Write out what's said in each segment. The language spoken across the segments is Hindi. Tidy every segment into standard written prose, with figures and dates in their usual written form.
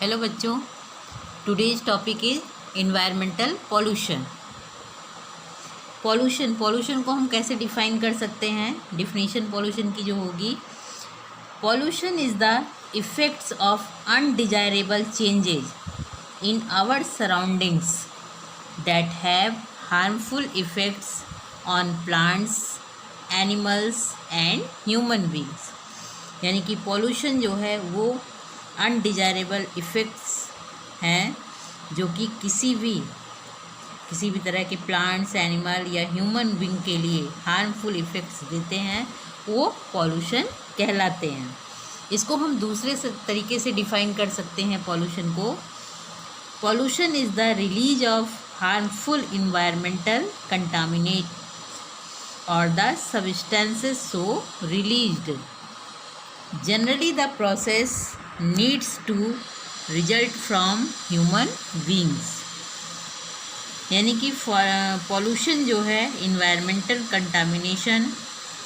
हेलो बच्चों, today's topic is environmental pollution. Pollution को हम कैसे डिफाइन कर सकते हैं? डिफिनीशन पॉल्यूशन की जो होगी, pollution is the effects of undesirable changes in our surroundings that have harmful effects on plants, animals and human beings. यानी कि पॉल्यूशन जो है वो अनडिजायरेबल इफ़ेक्ट्स हैं जो कि किसी भी तरह के प्लांट्स, एनिमल या ह्यूमन बीइंग के लिए हार्मफुल इफ़ेक्ट्स देते हैं, वो पॉल्यूशन कहलाते हैं। इसको हम दूसरे तरीके से डिफ़ाइन कर सकते हैं पॉल्यूशन को। Pollution is the release of harmful environmental contaminate or the substances so released. Generally the process needs to result from human beings. यानी कि पॉल्यूशन जो है इन्वायरमेंटल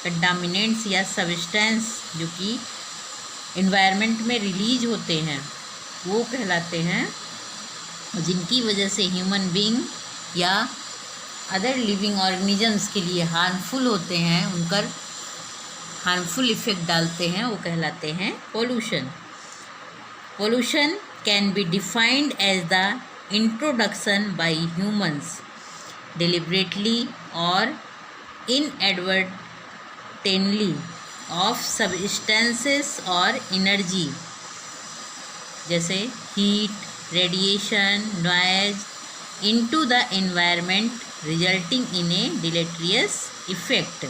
कंटामिनेंट्स या सब्सटेंस जो कि इन्वायरमेंट में रिलीज होते हैं वो कहलाते हैं, जिनकी वजह से ह्यूमन बीइंग या अदर लिविंग ऑर्गेनिजम्स के लिए हार्मफुल होते हैं, उनकर हार्मफुल इफ़ेक्ट डालते हैं, वो कहलाते हैं pollution. Pollution can be defined as the introduction by humans deliberately और इनएडवर्टेंटली ऑफ सब्सटेंसेस और एनर्जी जैसे heat, radiation, noise into the environment resulting in a deleterious effect।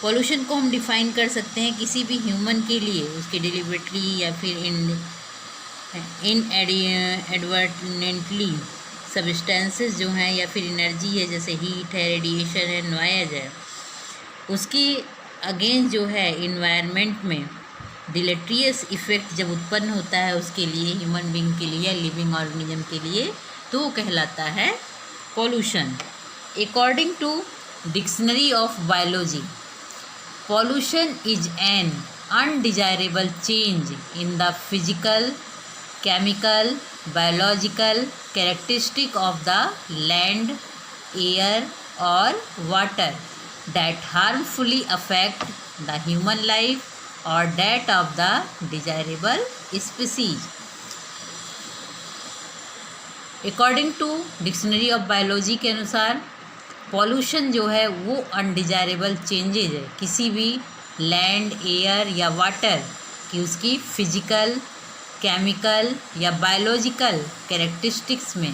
Pollution को हम डिफ़ाइन कर सकते हैं किसी भी ह्यूमन के लिए उसके डिलिबरेटली या फिर इनएडवर्टेंटली सब्सटेंसेस जो हैं या फिर एनर्जी है जैसे हीट है, रेडिएशन है, नॉइज है, उसकी अगेंस्ट जो है इन्वायरमेंट में डिलेट्रियस इफ़ेक्ट जब उत्पन्न होता है उसके लिए, ह्यूमन बीइंग के लिए या लिविंग ऑर्गेनिज्म के लिए, तो कहलाता है pollution. According to dictionary of biology, pollution is an undesirable change in the physical, chemical, biological characteristic of the land, air और water that harmfully affect the human life और that of the desirable species. According to dictionary of biology के अनुसार पॉल्यूशन जो है वो अनडिजायरेबल चेंजेज है किसी भी लैंड, एयर या वाटर की उसकी फिजिकल, केमिकल या बायोलॉजिकल कैरेक्टरिस्टिक्स में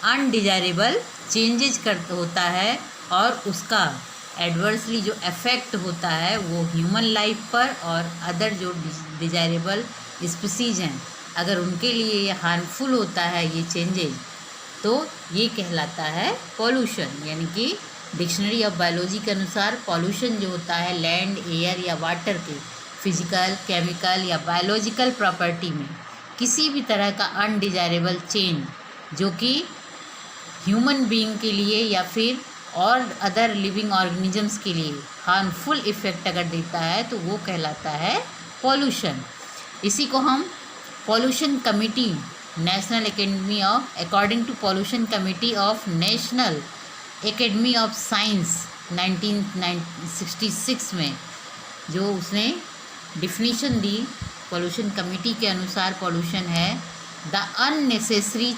अनडिजायरेबल चेंजेज होता है और उसका एडवर्सली जो इफ़ेक्ट होता है वो ह्यूमन लाइफ पर और अदर जो डिजायरेबल स्पीसीज हैं, अगर उनके लिए ये हार्मफुल होता है ये चेंजेज, तो ये कहलाता है पॉल्यूशन। यानी कि डिक्शनरी ऑफ बायोलॉजी के अनुसार पॉल्यूशन जो होता है लैंड, एयर या वाटर के फिजिकल, केमिकल या बायोलॉजिकल प्रॉपर्टी में किसी भी तरह का अनडिजायरेबल चेंज जो कि ह्यूमन बीइंग के लिए या फिर और अदर लिविंग ऑर्गेनिजम्स के लिए हार्मफुल इफ़ेक्ट अगर देता है तो वो कहलाता है पॉल्यूशन। इसी को हम pollution committee national academy of according to pollution committee of national academy of science 1966 में जो उसने डिफिनीशन दी, पॉल्यूशन कमिटी के अनुसार पॉल्यूशन है the unnecessary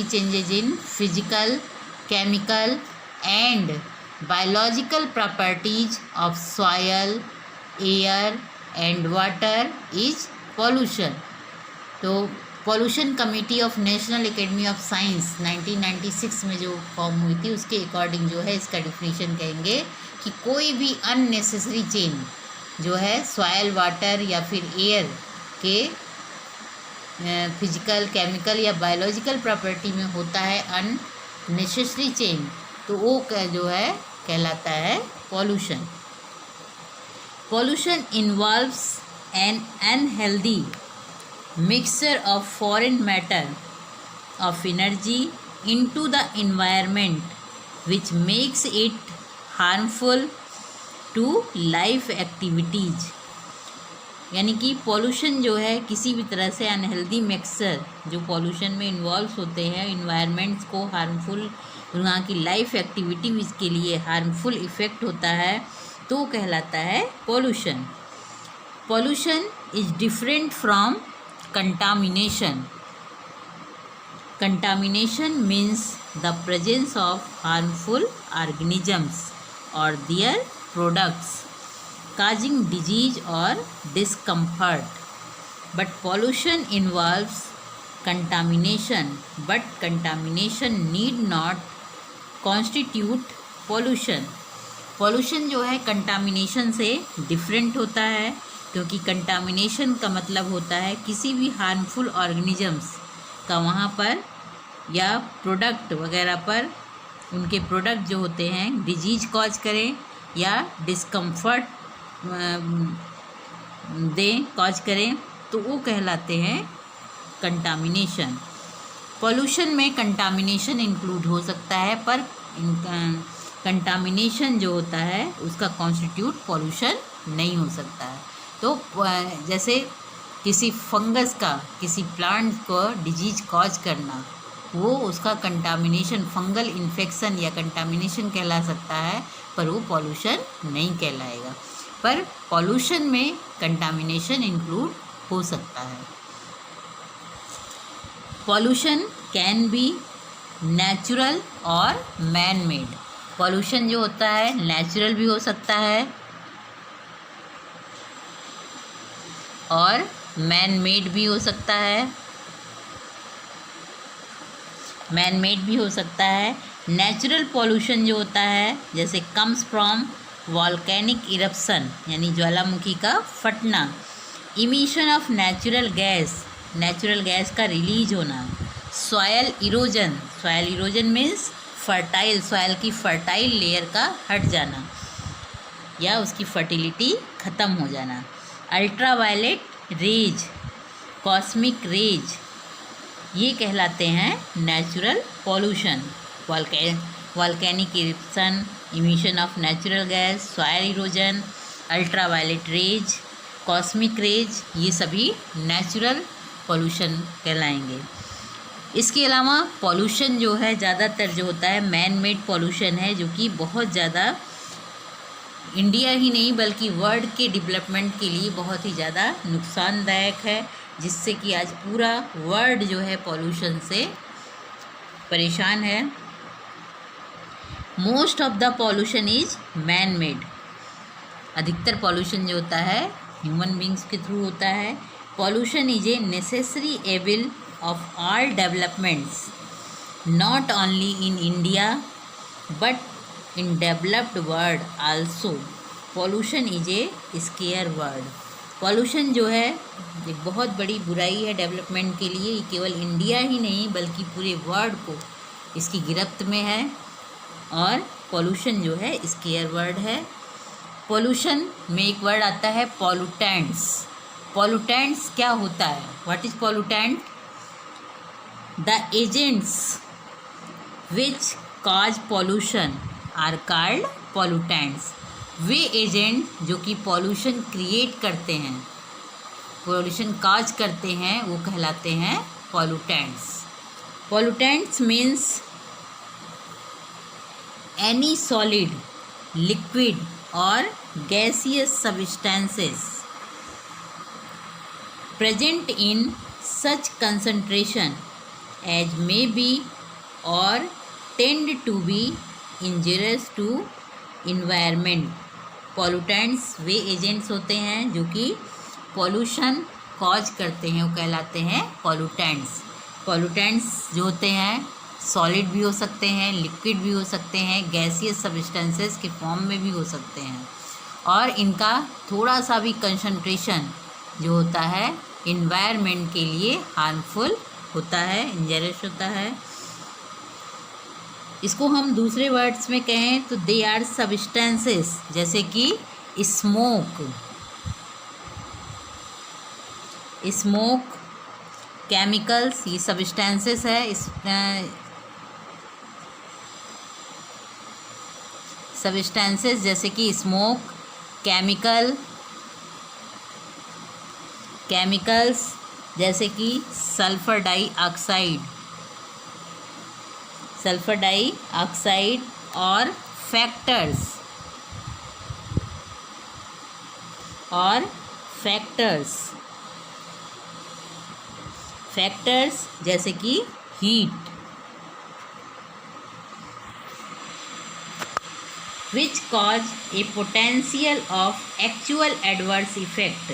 changes in physical, chemical and biological properties of soil, air and water is pollution. तो pollution committee of national academy of science 1996 में जो फॉर्म हुई थी उसके अकॉर्डिंग जो है इसका डिफिनीशन कहेंगे कि कोई भी अननेसेसरी चेंज जो है सॉयल, वाटर या फिर एयर के फिजिकल, केमिकल या बायोलॉजिकल प्रॉपर्टी में होता है अननेसेसरी चेंज, तो वो जो है कहलाता है pollution. Pollution involves an unhealthy mixture of foreign matter of energy into the environment which makes it harmful to life activities यानी कि पॉल्यूशन जो है किसी भी तरह से अनहेल्दी मिक्सचर जो पॉल्यूशन में इन्वॉल्व होते हैं, इन्वायरमेंट्स को हार्मफुल, वहाँ की लाइफ एक्टिविटीज़ के लिए हार्मफुल इफ़ेक्ट होता है, तो कहलाता है pollution. Pollution is different from contamination. Contamination means the presence of harmful organisms और their products causing disease or discomfort, but pollution involves contamination, but contamination need not constitute pollution. pollution जो है contamination से different होता है, क्योंकि contamination का मतलब होता है किसी भी harmful organisms का वहाँ पर या प्रोडक्ट वगैरह पर, उनके प्रोडक्ट जो होते हैं डिजीज कॉज करें या डिस्कम्फर्ट दें, कॉज करें, तो वो कहलाते हैं कंटामिनेशन। पॉल्यूशन में कंटामिनेशन इंक्लूड हो सकता है, पर कंटामिनेशन जो होता है उसका कॉन्स्टिट्यूट पॉल्यूशन नहीं हो सकता है। तो जैसे किसी फंगस का किसी प्लांट को डिजीज कॉज करना, वो उसका कंटामिनेशन, फंगल इन्फेक्शन या कंटामिनेशन कहला सकता है, पर वो पॉल्यूशन नहीं कहलाएगा। पर पॉल्यूशन में कंटामिनेशन इंक्लूड हो सकता है। पॉल्यूशन कैन बी नेचुरल और मैन मेड। पॉल्यूशन जो होता है नेचुरल भी हो सकता है और मैन मेड भी हो सकता है। मैन मेड भी हो सकता है। नेचुरल पॉल्यूशन जो होता है जैसे कम्स फ्रॉम वॉल्केनिक इरप्शन, यानी ज्वालामुखी का फटना, इमिशन ऑफ नेचुरल गैस का रिलीज होना, soil erosion means fertile, soil की फर्टाइल लेयर का हट जाना या उसकी फर्टिलिटी ख़त्म हो जाना, अल्ट्रावायलेट रेज, कॉस्मिक रेज, ये कहलाते हैं natural pollution. Volcanic eruption, emission of natural gas, soil erosion, ultraviolet rays, cosmic rays, ये सभी नेचुरल पॉल्यूशन कहलाएंगे। इसके अलावा पॉल्यूशन जो है ज़्यादातर जो होता है मैन मेड पॉल्यूशन है, जो कि बहुत ज़्यादा इंडिया ही नहीं बल्कि वर्ल्ड के डेवलपमेंट के लिए बहुत ही ज़्यादा नुकसानदायक है, जिससे कि आज पूरा वर्ल्ड जो है पॉल्यूशन से परेशान है। Most of the pollution is man made. अधिकतर पॉल्यूशन जो होता है ह्यूमन बींग्स के थ्रू होता है। Pollution is a necessary evil of all developments, not only in India but in developed world also. Pollution is a scare word. Pollution जो है एक बहुत बड़ी बुराई है डेवलपमेंट के लिए। ये केवल इंडिया ही नहीं बल्कि पूरे वर्ल्ड को इसकी गिरफ्त में है, और पॉल्यूशन जो है स्केयर वर्ड है। पॉल्यूशन में एक वर्ड आता है पॉल्यूटेंट्स। पॉल्यूटेंट्स क्या होता है? What is pollutant? The agents which cause pollution are called pollutants. वे एजेंट जो कि पॉल्यूशन क्रिएट करते हैं, पॉल्यूशन कॉज करते हैं, वो कहलाते हैं pollutants. Pollutants means any solid, liquid और gaseous substances present in such concentration as may be or tend to be injurious to environment. pollutants way agents होते हैं जो कि पॉल्यूशन कॉज करते हैं, वो कहलाते हैं पॉल्यूटेंट्स। पॉल्यूटेंट्स जो होते हैं सॉलिड भी हो सकते हैं, लिक्विड भी हो सकते हैं, गैसियस सब्सटेंसेस के फॉर्म में भी हो सकते हैं, और इनका थोड़ा सा भी कंसंट्रेशन जो होता है इन्वायरमेंट के लिए हार्मफुल होता है, इंजरियस होता है। इसको हम दूसरे वर्ड्स में कहें तो दे आर सब्सटेंसेस, जैसे कि स्मोक, केमिकल्स, ये सब्सटेंसेस है। सब्सटेंसेस जैसे कि स्मोक, केमिकल, केमिकल्स जैसे कि सल्फर डाइऑक्साइड और फैक्टर्स जैसे कि heat, which cause a potential of actual adverse effect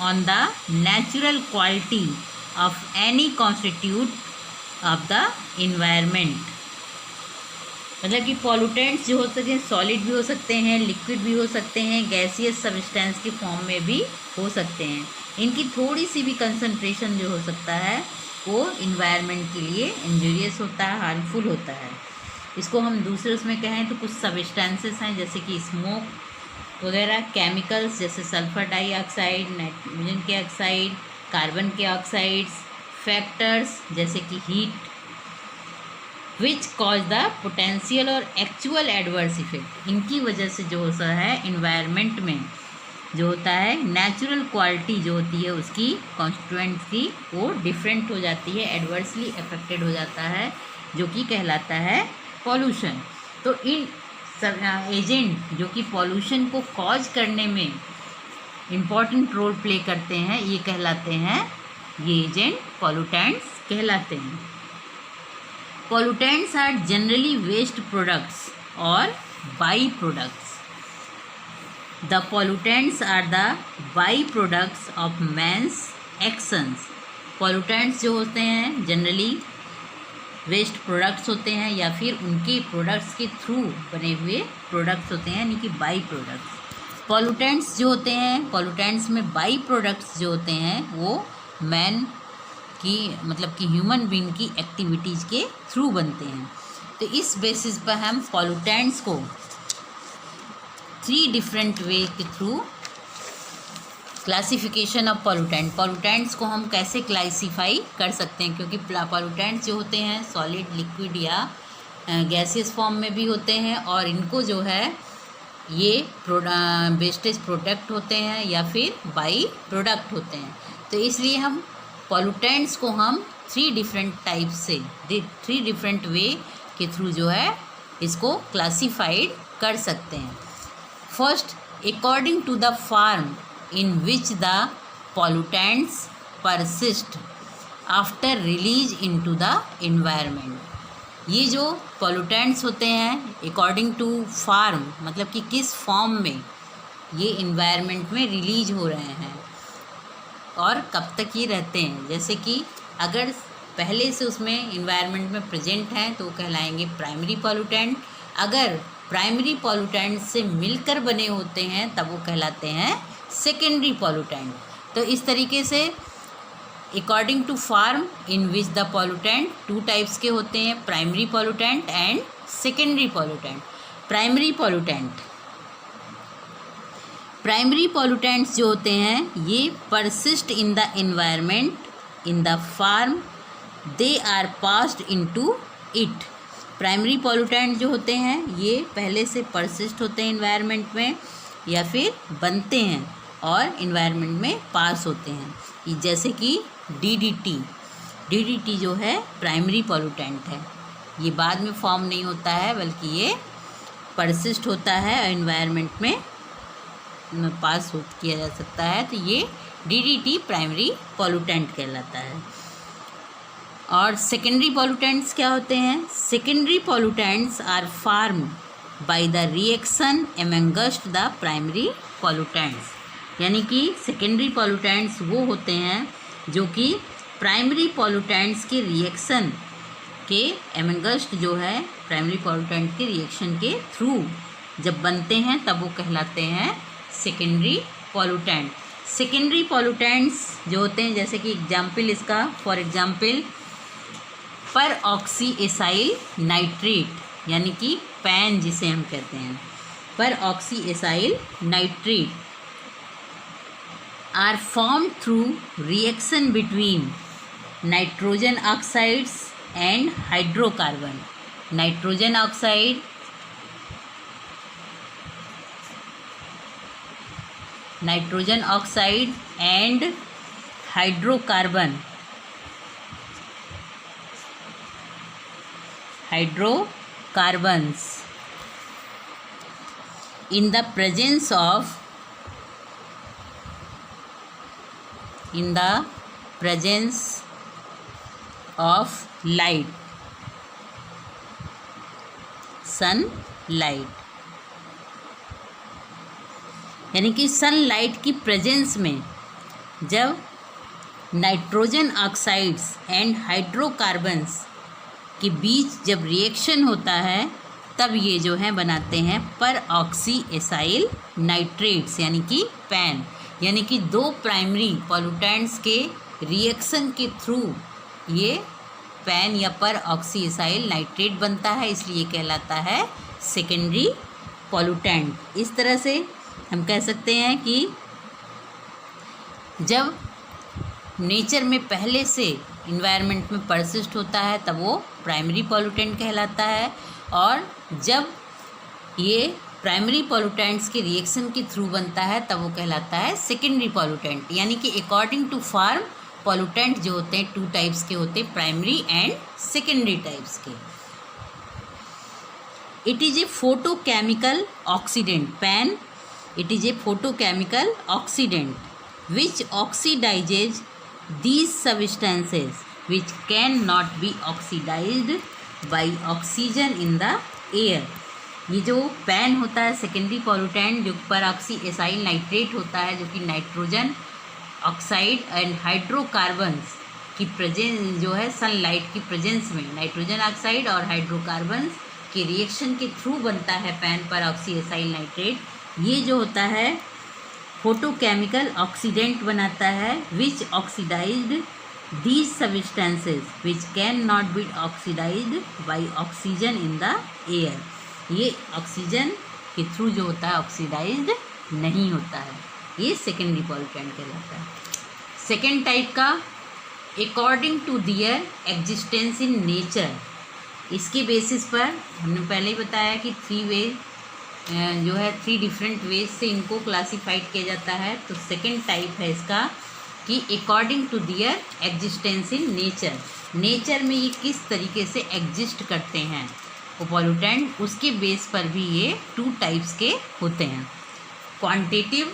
on the natural quality of any constituent of the environment। मतलब कि पॉल्यूटेंट्स जो हो सकते हैं सॉलिड भी हो सकते हैं, लिक्विड भी हो सकते हैं, गैसियस सब्सटेंस के फॉर्म में भी हो सकते हैं। इनकी थोड़ी सी भी कंसंट्रेशन जो हो सकता है वो इन्वायरमेंट के लिए इंजूरियस होता है, हार्मफुल होता है। इसको हम दूसरे उसमें कहें तो कुछ सब्सटेंसेस हैं जैसे कि स्मोक वगैरह, केमिकल्स जैसे सल्फर डाइऑक्साइड, नाइट्रोजन के ऑक्साइड, कार्बन के ऑक्साइड्स, फैक्टर्स जैसे कि heat, which cause the potential और एक्चुअल एडवर्स इफेक्ट। इनकी वजह से जो होता है इन्वायरमेंट में जो होता है नेचुरल क्वालिटी जो होती है उसकी कॉन्स्टिट्यूएंट्स की वो डिफरेंट हो जाती है, एडवर्सली अफेक्टेड हो जाता है, जो कि कहलाता है पॉल्यूशन। तो इन एजेंट जो कि पॉल्यूशन को कॉज करने में इम्पॉर्टेंट रोल प्ले करते हैं ये कहलाते हैं, ये एजेंट पॉल्यूटेंट्स कहलाते हैं। Pollutants are generally waste products और by products. The pollutants are the by products of man's actions. Pollutants जो होते हैं जनरली वेस्ट प्रोडक्ट्स होते हैं या फिर उनके प्रोडक्ट्स के थ्रू बने हुए प्रोडक्ट्स होते हैं, यानी कि बाई प्रोडक्ट्स। पॉल्यूटेंट्स जो होते हैं, पॉल्यूटेंट्स में बाई प्रोडक्ट्स जो होते हैं वो मैन की मतलब कि ह्यूमन बीइंग की एक्टिविटीज़ के थ्रू बनते हैं। तो इस बेसिस पर हम पॉल्यूटेंट्स को 3 डिफरेंट वे के थ्रू क्लासिफिकेशन ऑफ पॉल्यूटेंट्स को हम कैसे क्लासीफाई कर सकते हैं, क्योंकि पॉल्यूटेंट्स जो होते हैं सॉलिड, लिक्विड या गैसियस फॉर्म में भी होते हैं और इनको जो है ये वेस्टेज प्रोडक्ट होते हैं या फिर बाई प्रोडक्ट होते हैं। तो इसलिए हम पॉल्यूटेंट्स को हम 3 डिफरेंट टाइप से 3 डिफरेंट वे के थ्रू जो है इसको क्लासीफाइड कर सकते हैं। First, according to the form in which the pollutants persist after release into the environment। ये जो pollutants होते हैं according to form मतलब कि किस फॉर्म में ये environment में रिलीज हो रहे हैं और कब तक ये रहते हैं। जैसे कि अगर पहले से उसमें environment में प्रेजेंट हैं तो वो कहलाएंगे प्राइमरी पॉल्यूटेंट। अगर प्राइमरी पॉल्यूटेंट से मिलकर बने होते हैं तब वो कहलाते हैं सेकेंडरी पॉल्यूटेंट। तो इस तरीके से according to form in which the pollutant 2 types के होते हैं, primary pollutant and secondary pollutant. Primary pollutants जो होते हैं ये persist in the environment in the form they are passed into it. Primary pollutant जो होते हैं ये पहले से परसिस्ट होते हैं एनवायरनमेंट में या फिर बनते हैं और इन्वायरमेंट में पास होते हैं। जैसे कि डीडीटी जो है प्राइमरी पॉल्यूटेंट है, ये बाद में फॉर्म नहीं होता है बल्कि ये परसिस्ट होता है और इन्वायरमेंट में पास किया जा सकता है। तो ये डीडीटी प्राइमरी पॉल्यूटेंट कहलाता है। और सेकेंडरी पॉल्यूटेंट्स क्या होते हैं? Secondary pollutants are formed by the reaction amongst the primary pollutants. यानी कि सेकेंडरी पॉल्यूटेंट्स वो होते हैं जो कि प्राइमरी पॉल्यूटेंट्स के रिएक्शन के एमंगस्ट जो है प्राइमरी पॉल्यूटेंट के रिएक्शन के थ्रू जब बनते हैं तब वो कहलाते हैं सेकेंडरी पॉल्यूटेंट। सेकेंडरी पॉल्यूटेंट्स जो होते हैं जैसे कि एग्जाम्पल इसका फॉर एग्जाम्पल पर ऑक्सी एसाइल नाइट्रेट यानी कि पैन जिसे हम कहते हैं, पर oxy acyl nitrate are formed through reaction between nitrogen oxides and hydrocarbon। nitrogen oxide and hydrocarbon hydrocarbons in the presence of light, sunlight, यानी कि सनलाइट की प्रेजेंस में जब नाइट्रोजन ऑक्साइड्स एंड हाइड्रोकार्बन्स के बीच जब रिएक्शन होता है तब ये जो है बनाते हैं पर ऑक्सी एसाइल नाइट्रेट्स, यानी कि पैन, यानी कि दो प्राइमरी पॉल्यूटेंट्स के रिएक्शन के थ्रू ये पैन या पर ऑक्सी एसाइल नाइट्रेट बनता है, इसलिए कहलाता है सेकेंडरी पॉल्यूटेंट। इस तरह से हम कह सकते हैं कि जब नेचर में पहले से इन्वायरमेंट में परसिस्ट होता है तब वो प्राइमरी पॉल्यूटेंट कहलाता है, और जब ये प्राइमरी पॉल्यूटेंट्स के रिएक्शन के थ्रू बनता है तब वो कहलाता है सेकेंडरी पॉल्यूटेंट। यानी कि अकॉर्डिंग टू फार्म पॉल्यूटेंट जो होते हैं टू टाइप्स के होते हैं, प्राइमरी एंड सेकेंडरी टाइप्स के। It is a photochemical oxidant, pan it is a photochemical oxidant which oxidises these substances which cannot be oxidized by oxygen in the air। ये जो पैन होता है सेकेंडरी पॉल्यूटेंट जो पर ऑक्सी एसाइल नाइट्रेट होता है, जो कि नाइट्रोजन ऑक्साइड एंड हाइड्रोकार्बन्स की प्रेजेंस जो है सनलाइट की प्रेजेंस में नाइट्रोजन ऑक्साइड और हाइड्रोकार्बन्स के रिएक्शन के थ्रू बनता है पैन पर ऑक्सी एसाइल नाइट्रेट। ये जो होता है फोटोकेमिकल ऑक्सीडेंट बनाता है which oxidised these substances which can not be oxidised by oxygen in the air. ये ऑक्सीजन के थ्रू जो होता है ऑक्सीडाइज्ड नहीं होता है, ये सेकेंडरी पॉल्यूटेंट कहलाता है। सेकेंड टाइप का according to their existence in nature, इसके बेसिस पर हमने पहले ही बताया कि जो है 3 डिफरेंट वेज से इनको क्लासीफाइड किया जाता है। तो सेकेंड टाइप है इसका कि according to their existence in nature, nature में ये किस तरीके से एग्जिस्ट करते हैं वो पॉल्यूटेंट, उसके बेस पर भी ये 2 टाइप्स के होते हैं, क्वांटिटेटिव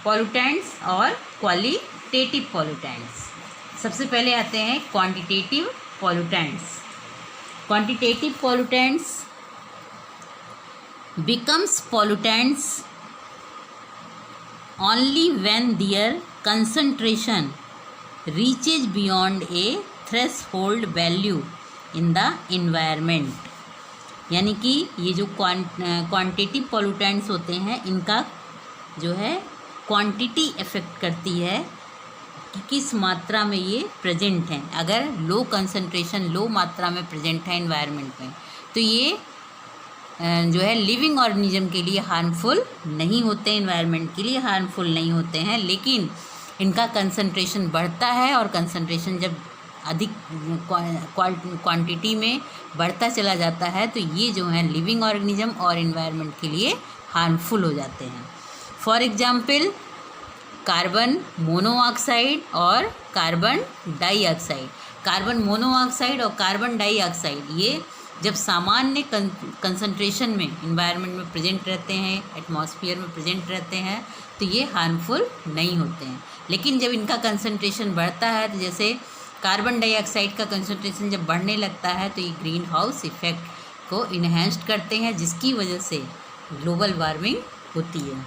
पॉल्यूटेंट्स और क्वालिटेटिव पॉल्यूटेंट्स। सबसे पहले आते हैं quantitative pollutants. Quantitative pollutants becomes pollutants only when their concentration reaches beyond a threshold value in the environment। यानी कि ये जो क्वांटिटिव पॉल्यूटेंट्स होते हैं इनका जो है क्वांटिटी अफेक्ट करती है कि किस मात्रा में ये प्रेजेंट हैं। अगर लो कंसंट्रेशन लो मात्रा में प्रेजेंट है इन्वायरमेंट में तो ये जो है लिविंग ऑर्गेनिज्म के लिए हार्मफुल नहीं होते, इन्वायरमेंट के लिए हार्मफुल नहीं होते हैं, लेकिन इनका कंसंट्रेशन बढ़ता है और कंसंट्रेशन जब अधिक क्वांटिटी में बढ़ता चला जाता है तो ये जो है लिविंग ऑर्गेनिज्म और इन्वायरमेंट के लिए हार्मफुल हो जाते हैं। फॉर एग्जांपल कार्बन मोनोऑक्साइड और कार्बन डाइऑक्साइड। कार्बन मोनोऑक्साइड और कार्बन डाइऑक्साइड ये जब सामान्य कंसंट्रेशन में इन्वायरमेंट में प्रेजेंट रहते हैं, एटमॉस्फेयर में प्रेजेंट रहते हैं तो ये हार्मफुल नहीं होते हैं, लेकिन जब इनका कंसंट्रेशन बढ़ता है तो जैसे कार्बन डाइऑक्साइड का कंसंट्रेशन जब बढ़ने लगता है तो ये ग्रीन हाउस इफेक्ट को इन्हेंस्ड करते हैं जिसकी वजह से ग्लोबल वार्मिंग होती है।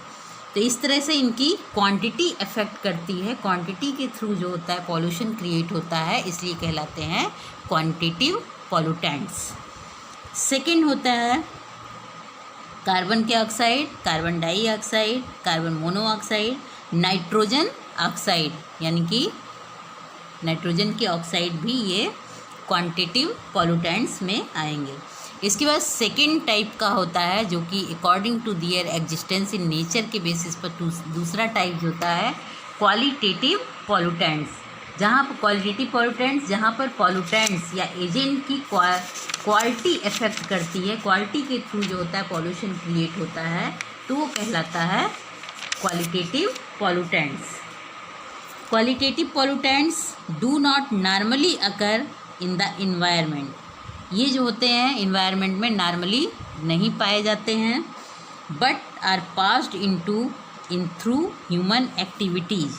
तो इस तरह से इनकी क्वांटिटी अफेक्ट करती है, क्वांटिटी के थ्रू जो होता है पॉल्यूशन क्रिएट होता है, इसलिए कहलाते हैं क्वांटिटिव पॉल्यूटेंट्स। सेकेंड होता है कार्बन के oxide, carbon dioxide, carbon monoxide, nitrogen oxide, यानी कि नाइट्रोजन के ऑक्साइड भी ये क्वांटिटिव पॉल्यूटेंट्स में आएंगे। इसके बाद सेकेंड टाइप का होता है जो कि according to their existence in nature के बेसिस पर दूसरा टाइप जो होता है क्वालिटेटिव पॉल्यूटेंट्स। जहाँ पर क्वालिटेटिव पॉल्यूटेंट्स जहाँ पर पॉल्यूटेंट्स या एजेंट की क्वालिटी अफेक्ट करती है, क्वालिटी के थ्रू जो होता है पॉल्यूशन क्रिएट होता है तो वो कहलाता है qualitative pollutants. Qualitative pollutants do not normally occur in the environment. ये जो होते हैं इन्वायरमेंट में नॉर्मली नहीं पाए जाते हैं, but are passed in through human activities.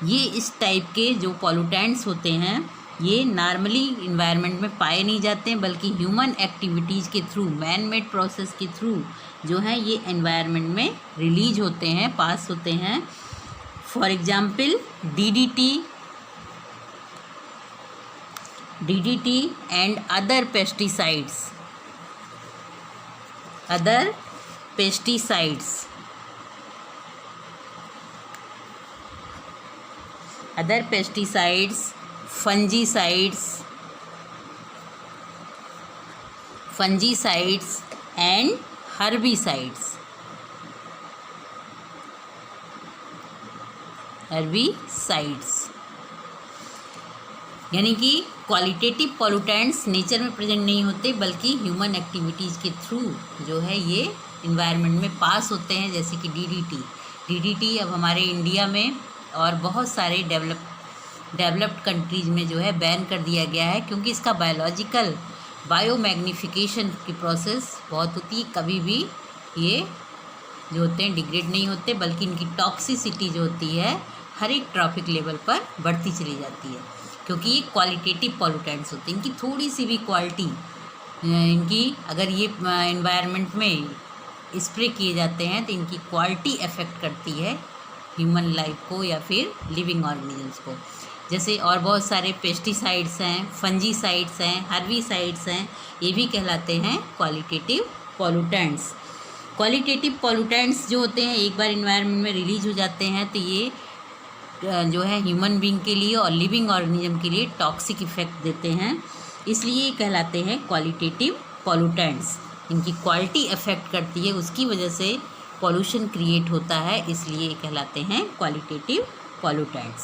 ये इस टाइप के जो पोल्यूटेंट्स होते हैं ये नॉर्मली इन्वायरमेंट में पाए नहीं जाते हैं, बल्कि ह्यूमन एक्टिविटीज़ के थ्रू, मैन मेड प्रोसेस के थ्रू जो है ये एनवायरनमेंट में रिलीज होते हैं, पास होते हैं। For example DDT and other pesticides. fungicides and herbicides। यानी कि क्वालिटेटिव पोल्यूटेंट्स नेचर में प्रेजेंट नहीं होते, बल्कि ह्यूमन एक्टिविटीज़ के थ्रू जो है ये इन्वायरमेंट में पास होते हैं। जैसे कि DDT अब हमारे इंडिया में और बहुत सारे डेवलप्ड कंट्रीज़ में जो है बैन कर दिया गया है, क्योंकि इसका बायोमैग्निफिकेशन की प्रोसेस बहुत होती है। कभी भी ये जो होते हैं डिग्रेड नहीं होते, बल्कि इनकी टॉक्सिसिटी जो होती है हर एक ट्रॉफिक लेवल पर बढ़ती चली जाती है, क्योंकि ये क्वालिटेटिव पोल्यूटेंट्स होते हैं। इनकी थोड़ी सी भी क्वालिटी, इनकी अगर ये एनवायरनमेंट में स्प्रे किए जाते हैं तो इनकी क्वालिटी अफेक्ट करती है ह्यूमन लाइफ को या फिर लिविंग ऑर्गेनिजम्स को। जैसे और बहुत सारे पेस्टिसाइड्स हैं, फंजीसाइड्स हैं, हर्बिसाइड्स हैं, ये भी कहलाते हैं क्वालिटेटिव पोल्यूटेंट्स। क्वालिटेटिव पोल्यूटेंट्स जो होते हैं एक बार इन्वायरमेंट में रिलीज हो जाते हैं तो ये जो है ह्यूमन बीइंग के लिए और लिविंग ऑर्गेनिज्म के लिए टॉक्सिक इफेक्ट देते हैं, इसलिए ये कहलाते हैं क्वालिटेटिव पोल्यूटेंट्स। इनकी क्वालिटी अफेक्ट करती है, उसकी वजह से पॉल्यूशन क्रिएट होता है, इसलिए ये कहलाते हैं क्वालिटेटिव पोल्यूटेंट्स।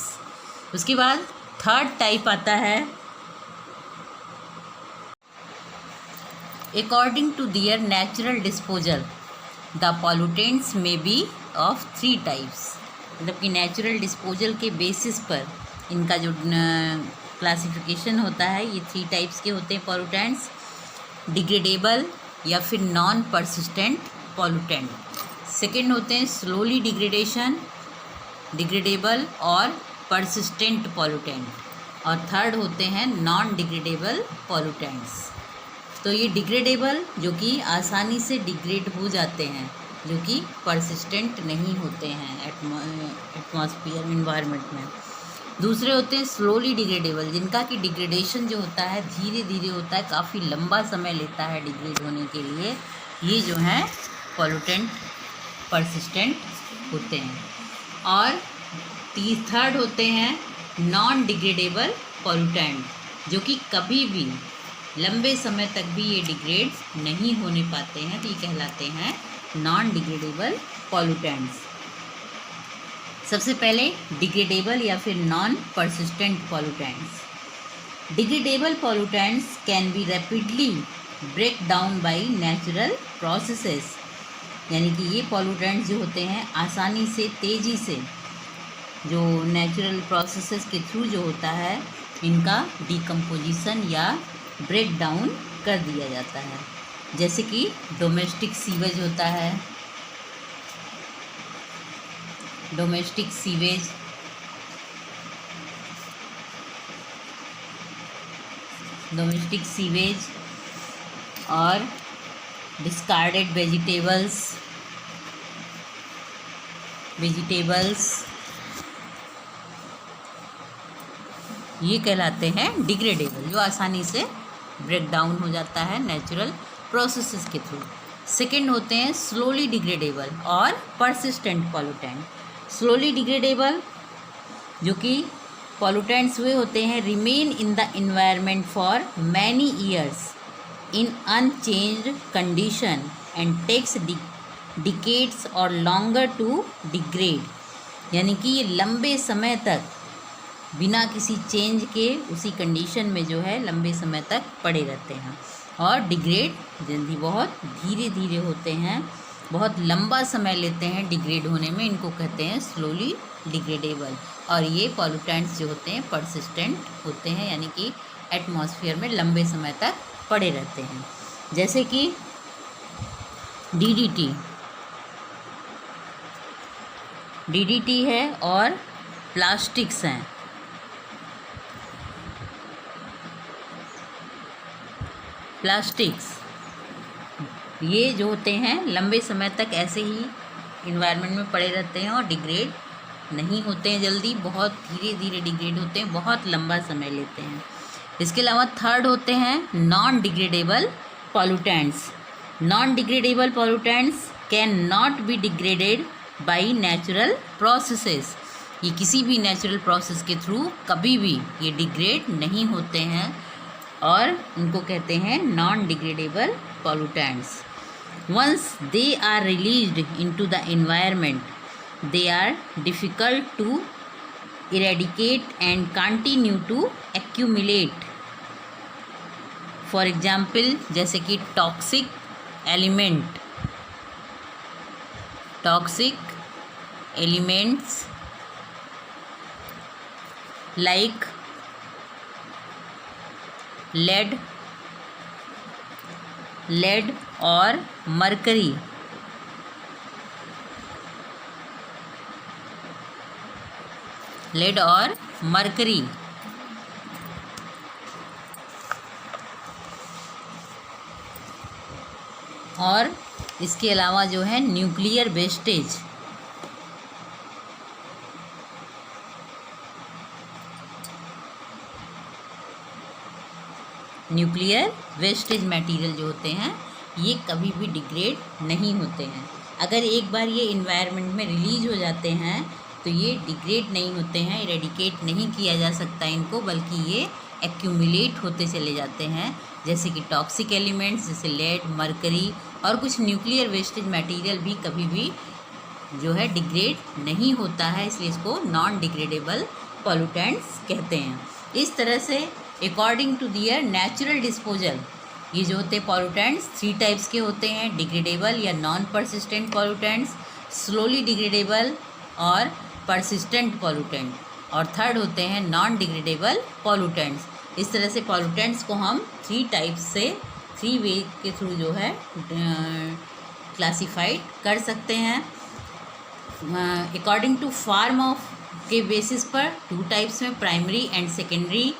उसके बाद थर्ड टाइप आता है according to their natural disposal the pollutants में बी ऑफ 3 टाइप्स। मतलब कि नेचुरल डिस्पोजल के बेसिस पर इनका जो क्लासिफिकेशन होता है ये 3 टाइप्स के होते हैं पॉल्यूटेंट्स। डिग्रेडेबल या फिर नॉन परसिस्टेंट पॉल्यूटेंट, सेकेंड होते हैं स्लोली डिग्रेडेबल और परसिस्टेंट पॉल्यूटेंट, और थर्ड होते हैं नॉन डिग्रेडेबल पॉल्यूटेंट्स। तो ये डिग्रेडेबल जो कि आसानी से डिग्रेड हो जाते हैं, जो कि परसिस्टेंट नहीं होते हैं एटमॉस्फेयर इन्वायरमेंट में। दूसरे होते हैं स्लोली डिग्रेडेबल, जिनका कि डिग्रेडेशन जो होता है धीरे धीरे होता है, काफ़ी लंबा समय लेता है डिग्रेड होने के लिए। ये जो है पॉल्यूटेंट परसिस्टेंट होते हैं। और थर्ड होते हैं नॉन डिग्रेडेबल पॉल्यूटेंट, जो कि कभी भी लंबे समय तक भी ये डिग्रेड नहीं होने पाते हैं, तो ये कहलाते हैं नॉन डिग्रेडेबल पॉल्यूटेंट्स। सबसे पहले डिग्रेडेबल या फिर non persistent pollutants. Degradable pollutants can be rapidly break down by natural processes, यानी कि ये पॉल्यूटेंट्स जो होते हैं आसानी से, तेज़ी से, जो नेचुरल प्रोसेसेस के थ्रू जो होता है इनका डिकम्पोजिशन या ब्रेक डाउन कर दिया जाता है। जैसे कि डोमेस्टिक सीवेज होता है, डोमेस्टिक सीवेज और डिस्कार्डेड वेजिटेबल्स ये कहलाते हैं डिग्रेडेबल, जो आसानी से ब्रेक डाउन हो जाता है नेचुरल प्रोसेसेस के थ्रू। सेकेंड होते हैं स्लोली डिग्रेडेबल और परसिस्टेंट पॉल्यूटेंट। स्लोली डिग्रेडेबल जो कि पॉल्यूटेंट्स वे होते हैं remain in the environment for many years in unchanged condition and takes decades और लॉन्गर टू डिग्रेड, यानी कि ये लंबे समय तक बिना किसी चेंज के उसी कंडीशन में जो है लंबे समय तक पड़े रहते हैं, और डिग्रेड जल्दी बहुत धीरे धीरे होते हैं, बहुत लंबा समय लेते हैं डिग्रेड होने में, इनको कहते हैं स्लोली डिग्रेडेबल, और ये पॉल्यूटेंट्स जो होते हैं परसिस्टेंट होते हैं, यानी कि एटमॉस्फेयर में लंबे समय तक पड़े रहते हैं। जैसे कि डीडीटी है और प्लास्टिक्स हैं। प्लास्टिक्स ये जो होते हैं लंबे समय तक ऐसे ही इन्वायरमेंट में पड़े रहते हैं और डिग्रेड नहीं होते हैं जल्दी, बहुत धीरे धीरे डिग्रेड होते हैं, बहुत लंबा समय लेते हैं। इसके अलावा थर्ड होते हैं non degradable pollutants. Non degradable pollutants can not be degraded by natural processes. ये किसी भी नेचुरल प्रोसेस के थ्रू कभी भी ये डिग्रेड नहीं होते हैं और इनको कहते हैं non degradable pollutants. Once they are released into the environment, they are difficult to eradicate and continue to accumulate. For example, जैसे कि toxic elements like lead और मरकरी। और इसके अलावा जो है nuclear wastage. Nuclear wastage material जो होते हैं ये कभी भी डिग्रेड नहीं होते हैं। अगर एक बार ये इन्वायरमेंट में रिलीज हो जाते हैं तो ये डिग्रेड नहीं होते हैं, इरेडिकेट नहीं किया जा सकता इनको, बल्कि ये एक्यूमुलेट होते चले जाते हैं। जैसे कि टॉक्सिक एलिमेंट्स जैसे लेड, मरकरी और कुछ न्यूक्लियर वेस्टेज मटेरियल भी कभी भी जो है डिग्रेड नहीं होता है, इसलिए इसको नॉन डिग्रेडेबल पॉल्यूटेंट्स कहते हैं। इस तरह से according to their natural disposal ये जो होते हैं पॉल्यूटेंट्स 3 टाइप्स के होते हैं, डिग्रेडेबल या non persistent pollutants, slowly degradable और परसिस्टेंट पॉल्यूटेंट, और थर्ड होते हैं नॉन डिग्रेडेबल पॉल्यूटेंट्स। इस तरह से पॉल्यूटेंट्स को हम 3 टाइप्स से 3 वे के थ्रू जो है क्लासीफाइड कर सकते हैं। अकॉर्डिंग टू फॉर्म ऑफ के बेसिस पर 2 टाइप्स में, primary and secondary.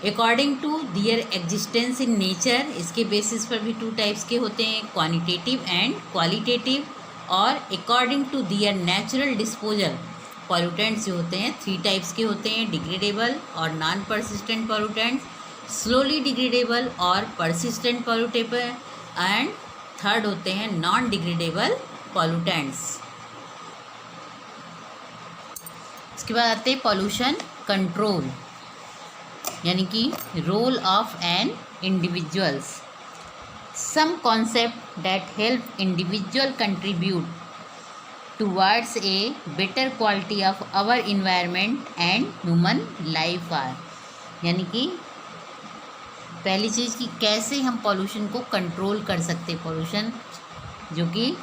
According to their existence in nature, इसके बेसिस पर भी 2 टाइप्स के होते हैं, क्वांटिटेटिव एंड क्वालिटेटिव। और according to their natural disposal pollutants जो होते हैं 3 टाइप्स के होते हैं, डिग्रेडेबल और non persistent pollutants, slowly degradable और परसिस्टेंट पॉल्यूटेबल, एंड थर्ड होते हैं नॉन डिग्रेडेबल पॉल्यूटेंट्स। इसके बाद आते हैं पॉल्यूशन कंट्रोल, यानी कि role of an individuals. Some concept that help individual contribute towards a better quality of our environment and human life are, यानी कि पहली चीज़ कि कैसे हम पॉल्यूशन को कंट्रोल कर सकते, पॉल्यूशन जो कि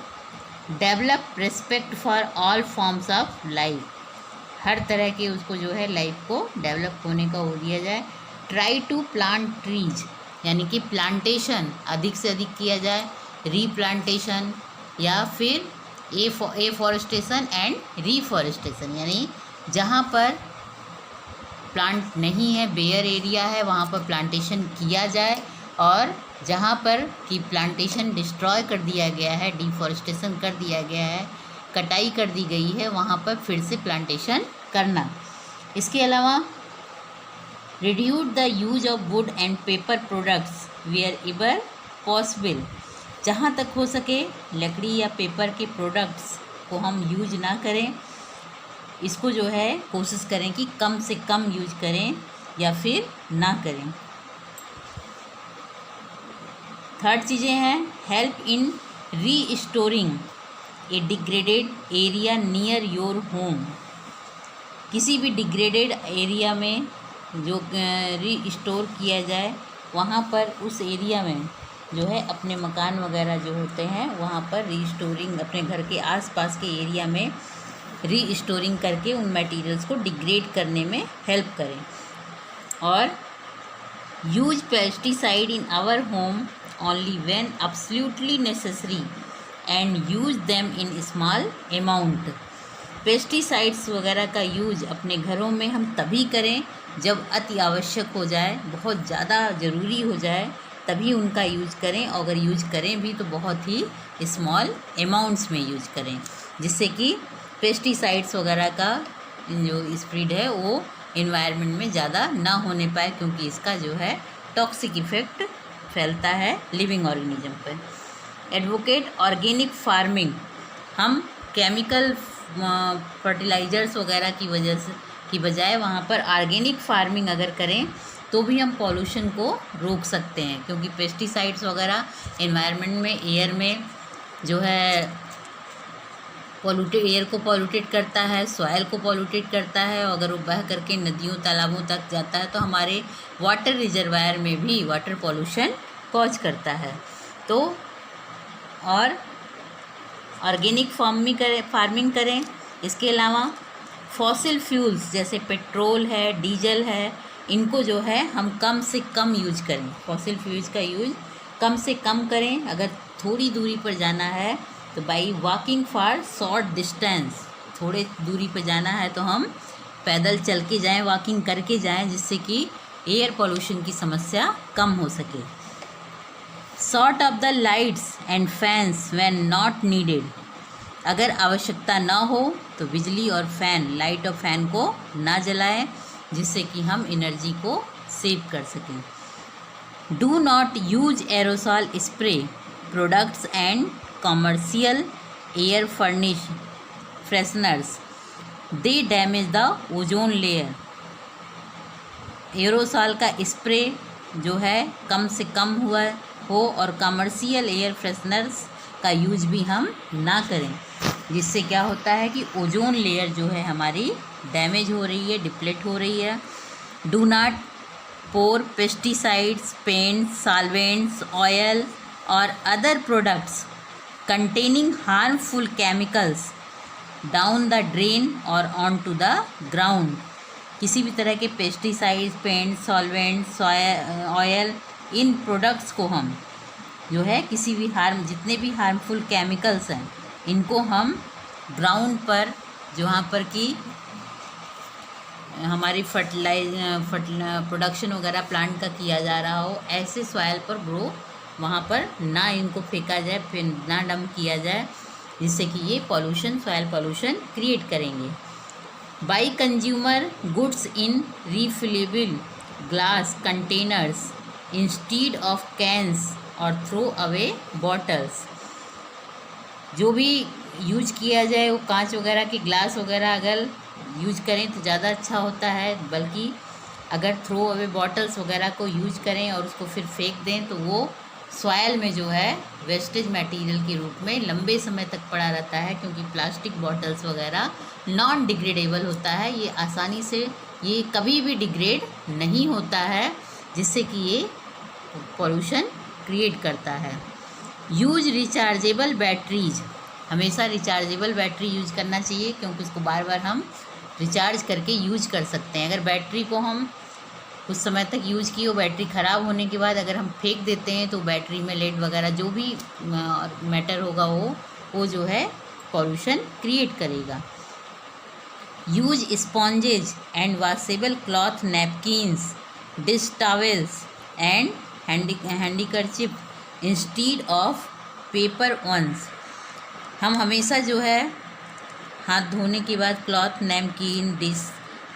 develop respect for all forms of life, हर तरह के उसको जो है लाइफ को डेवलप होने का हो दिया जाए। ट्राई टू प्लांट ट्रीज, यानी कि प्लांटेशन अधिक से अधिक किया जाए, रीप्लांटेशन या फिर एफॉरेस्टेशन एंड रीफॉरेस्टेशन, यानी जहाँ पर प्लांट नहीं है, बेयर एरिया है, वहाँ पर प्लांटेशन किया जाए, और जहाँ पर कि प्लांटेशन डिस्ट्रॉय कर दिया गया है, डिफॉरेस्टेशन कर दिया गया है, कटाई कर दी गई है, वहाँ पर फिर से प्लांटेशन करना। इसके अलावा reduce the use of wood and paper products wherever possible, जहाँ तक हो सके लकड़ी या पेपर के प्रोडक्ट्स को हम यूज ना करें, इसको जो है कोशिश करें कि कम से कम यूज करें या फिर ना करें। थर्ड चीज़ें हैं help in restoring A degraded area near your home, किसी भी डिग्रेडेड एरिया में जो रीस्टोर किया जाए, वहाँ पर उस एरिया में जो है अपने मकान वगैरह जो होते हैं वहाँ पर रीस्टोरिंग, अपने घर के आसपास के एरिया में रीस्टोरिंग करके उन मटेरियल्स को डिग्रेड करने में हेल्प करें। और use pesticide in our home only when absolutely necessary and use them in small amount. Pesticides वगैरह का यूज अपने घरों में हम तभी करें जब अति आवश्यक हो जाए, बहुत ज़्यादा ज़रूरी हो जाए, तभी उनका यूज करें। और अगर यूज करें भी तो बहुत ही स्मॉल अमाउंट्स में यूज करें, जिससे कि पेस्टिसाइड्स वगैरह का जो स्प्रेड है वो एनवायरनमेंट में ज़्यादा ना होने पाए, क्योंकि इसका जो है टॉक्सिक इफ़ेक्ट फैलता है लिविंग ऑर्गेनिज्म पर। एडवोकेट ऑर्गेनिक फार्मिंग, हम केमिकल फर्टिलाइज़र्स वगैरह की बजाय वहाँ पर ऑर्गेनिक फार्मिंग अगर करें तो भी हम पॉल्यूशन को रोक सकते हैं, क्योंकि पेस्टिसाइड्स वगैरह एनवायरनमेंट में, एयर में जो है एयर को पॉल्यूटेड करता है, सॉइल को पॉल्यूटेड करता है। और अगर वो बह करके नदियों तालाबों तक जाता है तो हमारे वाटर रिजर्वायर में भी वाटर पॉल्यूशन कॉज करता है। तो और ऑर्गेनिक फार्मिंग करें। इसके अलावा फॉसिल फ्यूल्स जैसे पेट्रोल है, डीजल है, इनको जो है हम कम से कम यूज करें। फॉसिल फ्यूल्स का यूज कम से कम करें। अगर थोड़ी दूरी पर जाना है तो by walking for short distance, थोड़े दूरी पर जाना है तो हम पैदल चल के जाएँ, वॉकिंग करके जाएँ, जिससे कि एयर पोल्यूशन की समस्या कम हो सके। Sort of the lights and fans when not needed, अगर आवश्यकता ना हो तो बिजली और फैन, लाइट और फैन को ना जलाएं, जिससे कि हम एनर्जी को सेव कर सकें। Do not use aerosol spray products and commercial air fresheners, they damage the ozone layer. Aerosol का स्प्रे जो है कम से कम हो और कमर्शियल एयर फ्रेशनर्स का यूज भी हम ना करें, जिससे क्या होता है कि ओजोन लेयर जो है हमारी डैमेज हो रही है, डिप्लेट हो रही है। Do not pour pesticides, paints, solvents, oil और other products containing harmful chemicals down the drain और ऑन टू द ग्राउंड। किसी भी तरह के पेस्टिसाइड्स, पेंट, सॉल्वेंट्स, ऑयल, इन प्रोडक्ट्स को हम जो है किसी भी जितने भी हार्मफुल केमिकल्स हैं, इनको हम ग्राउंड पर, जहाँ पर कि हमारी प्रोडक्शन वगैरह प्लांट का किया जा रहा हो, ऐसे सॉइल पर ग्रो, वहाँ पर ना इनको फेंका जाए, फिर ना डंप किया जाए, जिससे कि ये पॉल्यूशन, सॉइल पॉल्यूशन क्रिएट करेंगे। Buy consumer goods in refillable glass containers instead of cans और थ्रो अवे बॉटल्स, जो भी यूज किया जाए वो कांच वगैरह के ग्लास वगैरह अगर यूज करें तो ज़्यादा अच्छा होता है, बल्कि अगर थ्रो अवे बॉटल्स वगैरह को यूज करें और उसको फिर फेंक दें तो वो सॉइल में जो है वेस्टेज मटेरियल के रूप में लंबे समय तक पड़ा रहता है, क्योंकि प्लास्टिक बॉटल्स वगैरह नॉन डिग्रेडेबल होता है, ये आसानी से, ये कभी भी डिग्रेड नहीं होता है, जिससे कि ये पॉल्यूशन क्रिएट करता है। यूज रिचार्जेबल बैटरीज, हमेशा रिचार्जेबल बैटरी यूज करना चाहिए, क्योंकि उसको बार बार हम रिचार्ज करके यूज कर सकते हैं। अगर बैटरी को हम कुछ समय तक यूज की, वो बैटरी ख़राब होने के बाद अगर हम फेंक देते हैं तो बैटरी में लेड वगैरह जो भी मैटर होगा वो जो है पॉल्यूशन क्रिएट करेगा। Use sponges and washable cloth napkins, dish towels and handkerchief instead of paper ones. हम हमेशा जो है हाथ धोने के बाद cloth, napkin, dish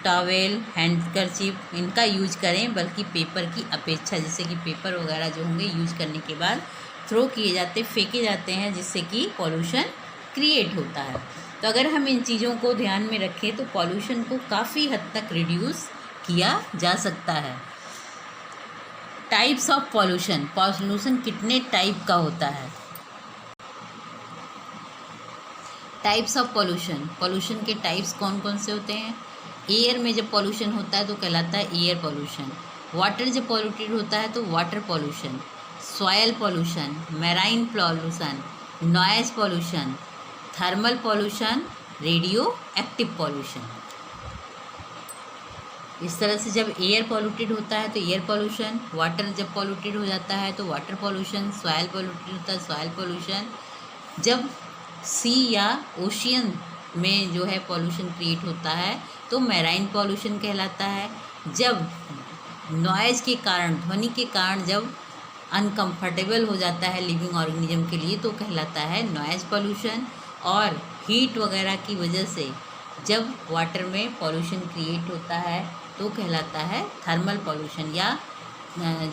towel, handkerchief, इनका यूज करें, बल्कि पेपर की अपेक्षा, जैसे कि पेपर वगैरह जो होंगे यूज करने के बाद थ्रो किए जाते, फेंके जाते हैं, जिससे कि पॉल्यूशन क्रिएट होता है। तो अगर हम इन चीज़ों को ध्यान में रखें तो पॉल्यूशन को काफ़ी हद तक रिड्यूस किया जा सकता है। टाइप्स ऑफ पॉल्यूशन, पॉल्यूशन कितने टाइप का होता है? टाइप्स ऑफ पॉल्यूशन, पॉल्यूशन के टाइप्स कौन कौन से होते हैं? एयर में जब पॉल्यूशन होता है तो कहलाता है एयर पॉल्यूशन। वाटर जब पॉल्यूटेड होता है तो water pollution. Soil pollution, marine pollution, noise pollution, thermal pollution radio active pollution. इस तरह से जब एयर पॉल्यूटेड होता है तो एयर पॉल्यूशन, वाटर जब पॉल्यूटेड हो जाता है तो वाटर पॉल्यूशन, सॉइल पॉल्यूटेड होता है सॉइल पॉल्यूशन, जब सी या ओशियन में जो है पॉल्यूशन क्रिएट होता है तो मैराइन पॉल्यूशन कहलाता है, जब नॉइज़ के कारण, ध्वनि के कारण जब अनकंफर्टेबल हो जाता है लिविंग ऑर्गेनिज्म के लिए तो कहलाता है नॉइज़ पॉल्यूशन, और हीट वगैरह की वजह से जब वाटर में पॉल्यूशन क्रिएट होता है तो कहलाता है थर्मल पॉल्यूशन, या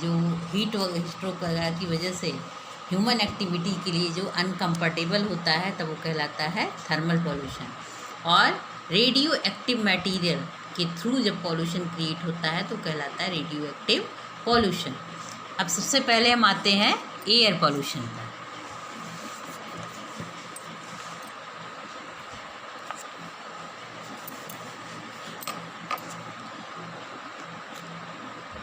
जो हीट स्ट्रोक वगैरह की वजह से ह्यूमन एक्टिविटी के लिए जो अनकंफर्टेबल होता है तब वो कहलाता है थर्मल पॉल्यूशन। और रेडियो एक्टिव मटेरियल के थ्रू जब पॉल्यूशन क्रिएट होता है तो कहलाता है रेडियो एक्टिव पॉल्यूशन। अब सबसे पहले हम आते हैं एयर पॉल्यूशन पर।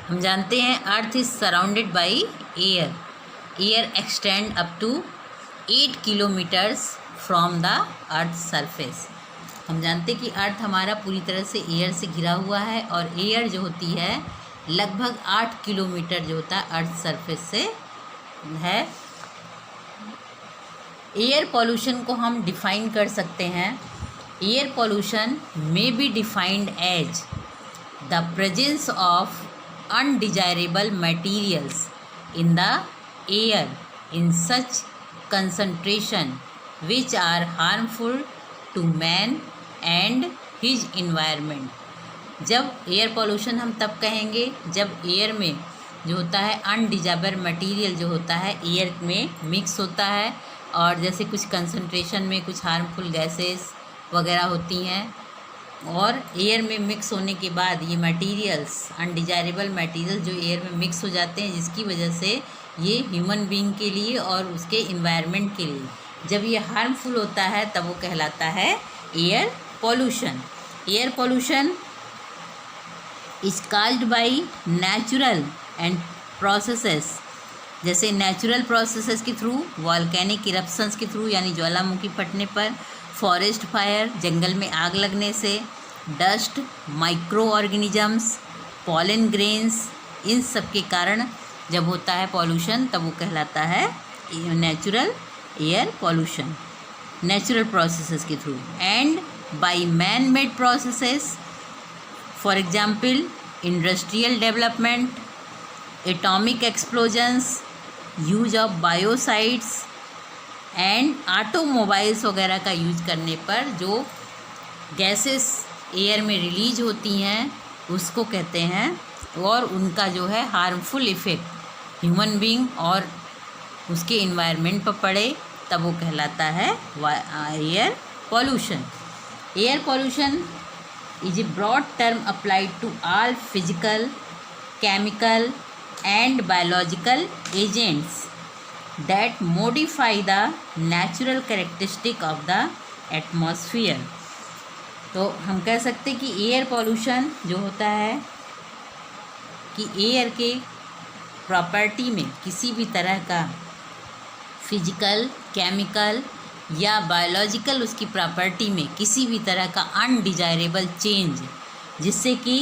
हम जानते हैं earth is surrounded by air, air extend up to 8 kilometres from the earth surface. हम जानते हैं कि अर्थ हमारा पूरी तरह से एयर से घिरा हुआ है और एयर जो होती है लगभग 8 किलोमीटर जो होता है अर्थ सरफेस से है। एयर पॉल्यूशन को हम डिफाइन कर सकते हैं, air pollution may be defined as the presence of undesirable materials in the air in such concentration which are harmful to man and his environment। जब एयर पॉल्यूशन हम तब कहेंगे जब एयर में जो होता है अनडिजायरेबल मटेरियल जो होता है एयर में मिक्स होता है, और जैसे कुछ कंसंट्रेशन में कुछ हार्मफुल गैसेस वगैरह होती हैं और एयर में मिक्स होने के बाद ये मटेरियल्स, अनडिजायरेबल मटेरियल जो एयर में मिक्स हो जाते हैं, जिसकी वजह से ये ह्यूमन बीइंग के लिए और उसके इन्वायरमेंट के लिए जब ये हार्मफुल होता है तब वो कहलाता है air pollution. Air pollution is caused by natural and processes, जैसे नेचुरल प्रोसेसेस के थ्रू, वॉल्केनिक इरप्शंस के थ्रू यानी ज्वालामुखी फटने पर, फॉरेस्ट फायर जंगल में आग लगने से, dust, micro organisms, pollen grains, इन सब के कारण जब होता है पॉल्यूशन तब वो कहलाता है natural air pollution, natural processes के थ्रू। And by man made processes, for example industrial development, atomic explosions, use of biocides and automobiles वगैरह का यूज करने पर जो गैसेस एयर में रिलीज होती हैं उसको कहते हैं, और उनका जो है हार्मफुल इफ़ेक्ट ह्यूमन बीइंग और उसके इन्वायरमेंट पर पड़े तब वो कहलाता है air pollution. Air pollution is a broad term applied to all physical, chemical and biological agents that modify the natural characteristic of the atmosphere। तो हम कह सकते हैं कि एयर पॉल्यूशन जो होता है कि एयर के प्रॉपर्टी में किसी भी तरह का फिजिकल, केमिकल या बायोलॉजिकल उसकी प्रॉपर्टी में किसी भी तरह का अनडिजायरेबल चेंज जिससे कि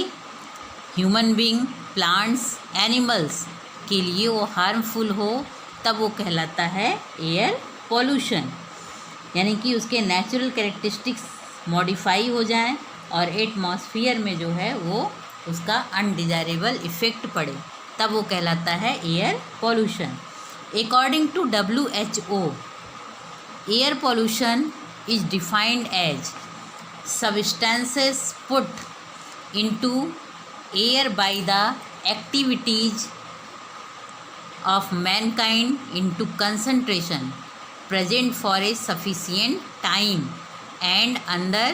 ह्यूमन बीइंग, प्लांट्स, एनिमल्स के लिए वो हार्मफुल हो तब वो कहलाता है एयर पॉल्यूशन। यानी कि उसके नेचुरल कैरेक्टरिस्टिक्स मॉडिफाई हो जाएं और एटमॉस्फेयर में जो है वो उसका अनडिजायरेबल इफ़ेक्ट पड़े तब वो कहलाता है air pollution. According to WHO, air pollution is defined as substances put into air by the activities of mankind into concentration present for a sufficient time and under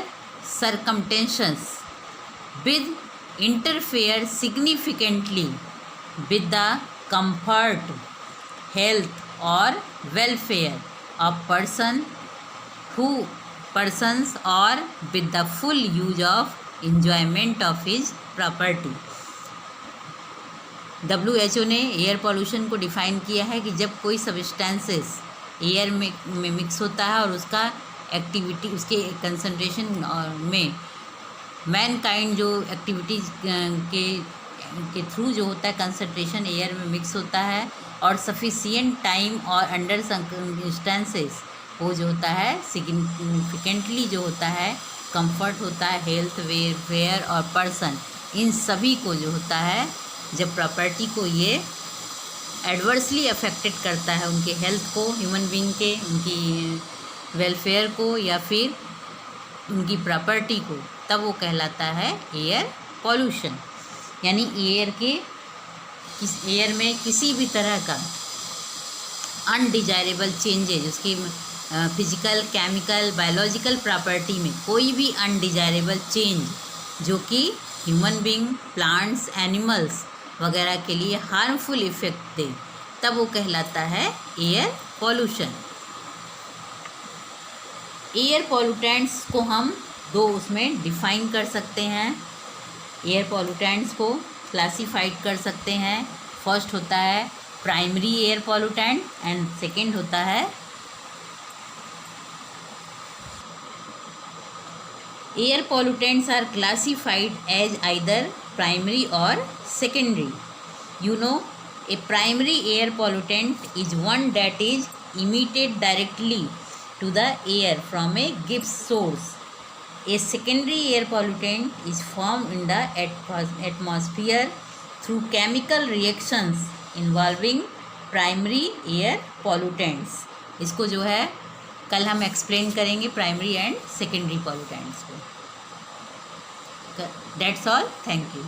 circumstances with interfere significantly with the comfort, health or welfare of persons or with the full use of enjoyment of his property। WHO ने एयर पॉल्यूशन को डिफ़ाइन किया है कि जब कोई सब्सटेंसेस एयर में मिक्स होता है और उसका एक्टिविटी, उसके कंसंट्रेशन में मैनकाइंड जो एक्टिविटीज़ के थ्रू जो होता है कंसंट्रेशन एयर में मिक्स होता है, और सफिशिएंट टाइम और अंडर सर्कमस्टेंसेस वो जो होता है सिग्निफिकेंटली जो होता है कंफर्ट होता है हेल्थ वेलफेयर और पर्सन, इन सभी को जो होता है जब प्रॉपर्टी को ये एडवर्सली अफेक्टेड करता है, उनके हेल्थ को, ह्यूमन बीइंग के, उनकी वेलफेयर को या फिर उनकी प्रॉपर्टी को, तब वो कहलाता है एयर पॉल्यूशन। यानी एयर में किसी भी तरह का अनडिजायरेबल चेंजेज, उसकी फिजिकल, केमिकल, बायोलॉजिकल प्रॉपर्टी में कोई भी अनडिजायरेबल चेंज जो कि ह्यूमन बीइंग, प्लांट्स, एनिमल्स वगैरह के लिए हार्मफुल इफ़ेक्ट दे, तब वो कहलाता है एयर पॉल्यूशन। एयर पॉल्यूटेंट्स को हम दो उसमें डिफ़ाइन कर सकते हैं। एयर पॉल्यूटेंट्स को क्लासिफाइड कर सकते हैं। फर्स्ट होता है primary air pollutant and second होता है air pollutants are classified as either primary और secondary. You know, a primary air pollutant is one that is emitted directly to the air from a given source. A secondary air pollutant is formed in the atmosphere through chemical reactions involving primary air pollutants. इसको जो है कल हम एक्सप्लेन करेंगे प्राइमरी एंड सेकेंडरी पॉल्यूटेंट्स को। That's all. Thank you.